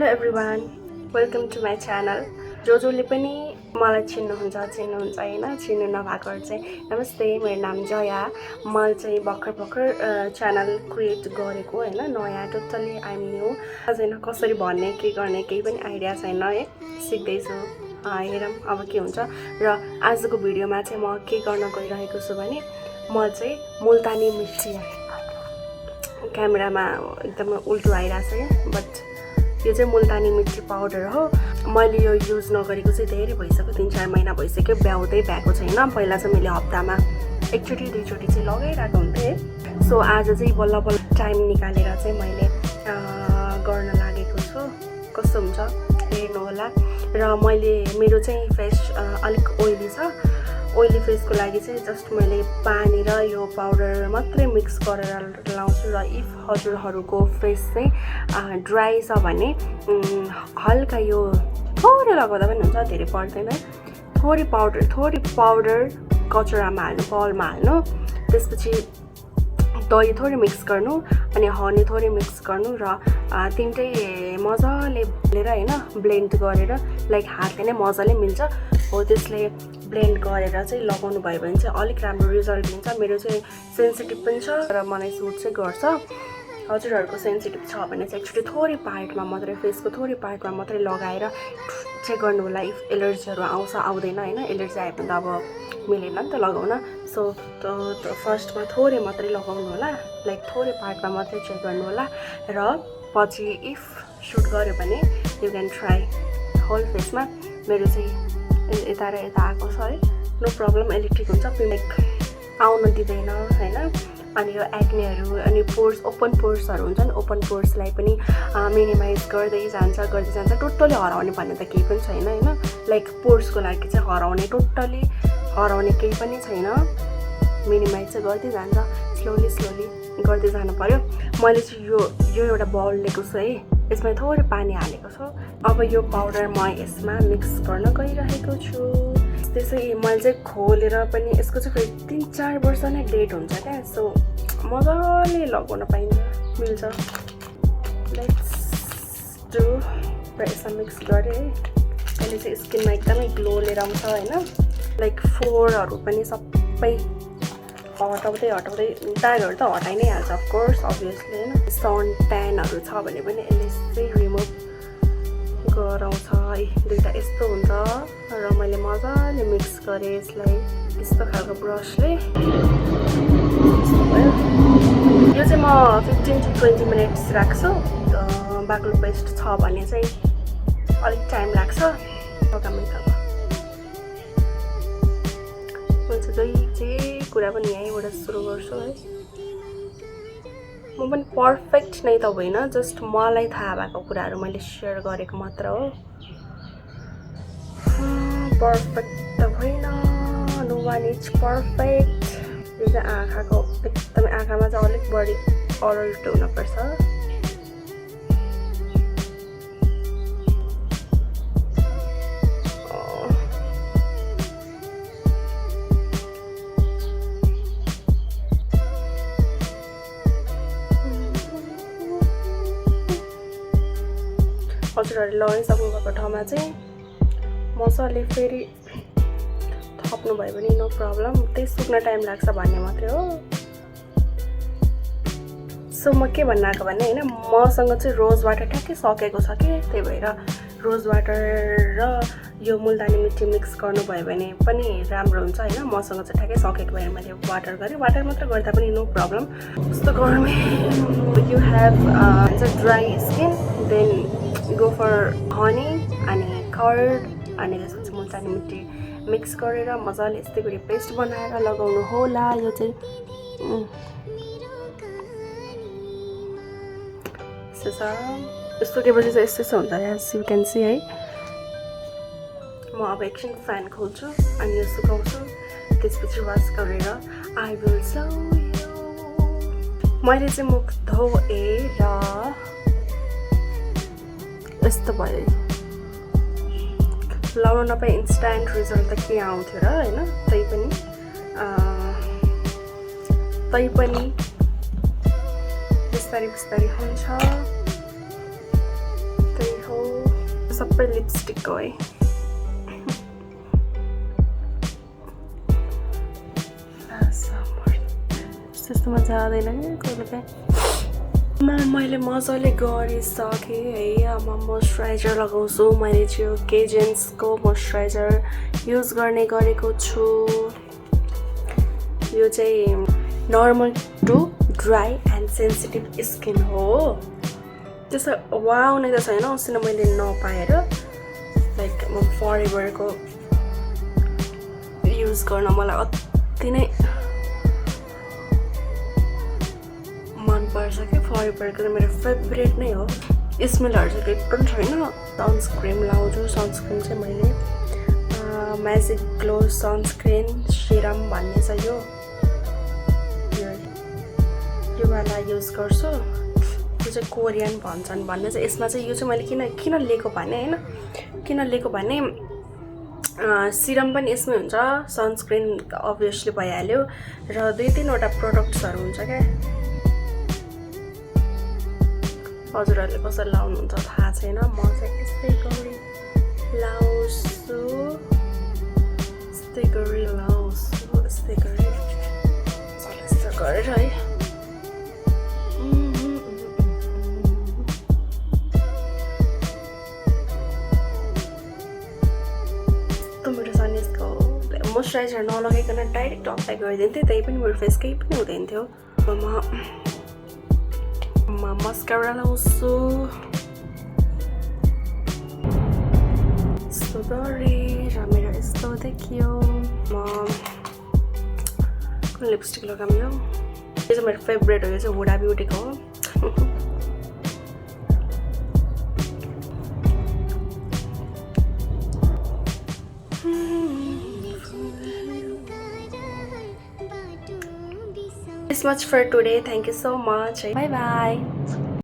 Hello everyone, welcome to my channel. जोले पनि मलाई चिन्नुहुन्छ हैन चिन्नु नभएकोहरु चाहिँ नमस्ते मेरो नाम जया म चाहिँ भर्खर च्यानल क्रिएट गरेको हैन नयाँ टोटली आई एम न्यू अझैन कसरी भन्ने के गर्ने केही पनि आइडिया छैन है सिक्दै छु हेरौं अब के हुन्छ र आजको भिडियोमा चाहिँ म के गर्न गइरहेको छु भने म चाहिँ मुल्तानी मिट्टी क्यामेरामा एकदम उल्टो आइराछ है बट यो चाहिँ मुल्तानी मिट्टी पाउडर हो मैले यो युज नगरेको चाहिँ धेरै भइसक्यो 3-4 महिना भइसक्यो ब्याउदै भएको छैन पहिला चाहिँ मैले हप्तामा एकचोटी दुईचोटी चाहिँ लगाइरहेको हुन्थे सो आज चाहिँ बल्ल बल्ल टाइम निकालेर चाहिँ मैले गर्न लागेको छु कस्तो हुन्छ हेर्नु होला र मैले मेरो चाहिँ फेस अलिक ओइली छ ओइली फेसको लागि चाहिँ जस्ट मैले पानी र यो पाउडर मात्रै मिक्स गरेर लाउँछु र इफ हजुरहरुको फेस चाहिँ ड्राई छ भने हल्का यो थोरै लगाउँदा पनि हुन्छ धेरै पर्दैन थोरै पाउडर कचरामा हाल्नु बलमा हाल्नु त्यसपछि दही थोरै मिक्स गर्नु अनि हनी थोरै मिक्स गर्नु र तीनटै मजाले भलेर हैन ब्लेन्ड गरेर लाइक हातले नै मजाले मिल्छ हो त्यसले ब्लेन्ड गरेर चाहिँ लगाउनु भयो भने चाहिँ अलिक राम्रो रिजल्ट दिन्छ मेरो चाहिँ सेन्सिटिभ पनि छ र मलाई सुट चाहिँ गर्छ हजुरहरुको सेन्सिटिभ छ भने चाहिँ एक्चुअली थोरै पार्टमा मात्रै फेसको थोरै पार्टमा मात्रै लगाएर चेक गर्नु होला इफ एलर्जीहरु आउँछ आउँदैन हैन एलर्जी आए पनि त अब मिलेन नि त लगाउन सो फर्स्टमा थोरै मात्रै लगाउनु होला लाइक थोरै पार्टमा मात्रै चेक गर्नु होला र पछि इफ सुट गर्यो भने यु क्यान ट्राई होल फेसमा मेरो चाहिँ यता र यता आएको छ है नो प्रब्लम इलेक्ट्रिक हुन्छ लाइक आउन दिदैन हैन अनि यो एक्नेहरु अनि पोर्स ओपन पोर्सहरु हुन्छ नि ओपन पोर्सलाई पनि मिनिमाइज गर्दै जान्छ टोटली हराउने भन्ने त केही पनि छैन हैन लाइक पोर्सको लागि चाहिँ हराउने टोटली हराउने केही पनि छैन मिनिमाइज चाहिँ गर्दै जान्छ स्लोली गर्दै जानु पर्यो मैले चाहिँ यो एउटा बाउल लिएको छु है यसमा थोरै पानी हालेको छु अब यो पाउडर म यसमा मिक्स गर्न गइरहेको छु त्यसै मैले चाहिँ खोलेर पनि यसको चाहिँ 3-4 वर्ष नै डेट हुन्छ क्या सो मजाले लगाउन पाइन्छ मिल्छ लेट्स डु र यसमा मिक्स गरे है यसले चाहिँ स्किनमा एकदमै ग्लो लिएर आउँछ हैन लाइक फोरहरु पनि सबै हटाउँदै दागहरु त हटाइ नै हाल्छ अफ कोर्स अभियसली हैन सन ट्यानहरु छ भने पनि यसले चाहिँ रिमुभ गराउँछ है दुईटा यस्तो हुन्छ र मैले मजाले मिक्स गरे यसलाई यस्तो खालको ब्रशले यो चाहिँ म 15 to 20 मिनेट्स राख्छु बाक्लो पेस्ट छ भने चाहिँ अलिक टाइम लाग्छ लगाउन जे कुरा पनि यहीँबाट सुरु गर्छु है म पनि पर्फेक्ट नै त होइन जस्ट मलाई थाहा भएको कुराहरू मैले शेयर गरेको मात्र हो पर्फेक्ट त होइन नो वान इज पर्फेक्ट यो चाहिँ आँखाको एकदमै आँखामा चाहिँ अलिक बढी अलर्ट हुनुपर्छ हजुरहरुले लगाइसक्नु भएको ठाउँमा चाहिँ मजाले फेरि थप्नु भयो भने नो प्रब्लम त्यही सुक्न टाइम लाग्छ भन्ने मात्रै हो सो म के भन्न आएको भने हैन मसँग चाहिँ रोज वाटर ठ्याक्कै सकेको छ के त्यही भएर रोज वाटर र यो मुल्तानी मिट्टी मिक्स गर्नु भयो भने पनि राम्रो हुन्छ हैन मसँग चाहिँ ठ्याक्कै सकेको भएर मैले वाटर गरे वाटर मात्र गर्दा पनि नो प्रब्लम जस्तो गर्मी you have dry skin then go for honey अनि कर्ड अनि त्यसपछि मुल्तानी मिट्टी मिक्स गरेर मजाले यस्तै गरी पेस्ट बनाएर लगाउनु होला यो चाहिँ यस्तो केपछि चाहिँ यस्तै हुन्छ एज यु क्यान सी है म अब एकछिन फ्यान खोल्छु अनि यो सुकाउँछु त्यसपछि वास गरेर आई विल सो यु मैले चाहिँ मुख धोए र यस्तो भयो लगाउन नपाए इन्स्ट्यान्ट रिजल्ट त के आउँथ्यो र हैन तै पनि बिस्तारै हुन्छ त्यही हो सबै लिपस्टिकको है। त्यस्तो मजा आउँदैन कि कहिले काहीँ। मैले मजाले गरिसकेँ है। अब मोइस्चराइजर लगाउँछु। मैले चाहिँ केजेन्सको मोइस्चराइजर युज गर्ने गरेको छु। यो चाहिँ normal to dry and sensitive skin हो। त्यस्तो वाउ नै त छैन अस्ति नै मैले नपाएर लाइक म फरएभरको युज गर्न मलाई अति नै मनपर्छ क्या। फरएभरको मेरो फेभरेट नै हो। स्मेलहरू चाहिँ केही पनि छैन। सनस्क्रिन लाउँछु। सनस्क्रिन चाहिँ मैले म्याजिक ग्लो सनस्क्रिन सिरम भन्ने छ यो वाला युज गर्छु। यो चाहिँ कोरियन भन्छन् भन्ने चाहिँ। यसमा चाहिँ यो चाहिँ मैले किन लिएको भने होइन, किन लिएको भने सिरम पनि यसमै हुन्छ, सनस्क्रिन अभियसली भइहाल्यो र 2-3वटा प्रोडक्ट्सहरू हुन्छ क्या। हजुरहरूले कसरी लाउनुहुन्छ थाहा छैन। म चाहिँ यस्तै गरी लाउँछु, यस्तै गरी लाउँछु, यस्तै गरी यस्तो गरेर है। मेरो सनिसको मोइस्चराइजर नलगाइकन डाइरेक्ट अप्लाई गरिदिन्थेँ, त्यही पनि मेरो फेस केही पनि हुँदैन थियो। म मस्कारा लाउँछु यस्तो गरेर मेरो यस्तो देखियो। म कुन लिपस्टिक लगाऊँ? यो चाहिँ मेरो फेभरेट हो। यो चाहिँ हुडा ब्युटीको हो। This much for today. Thank you so much. Bye bye.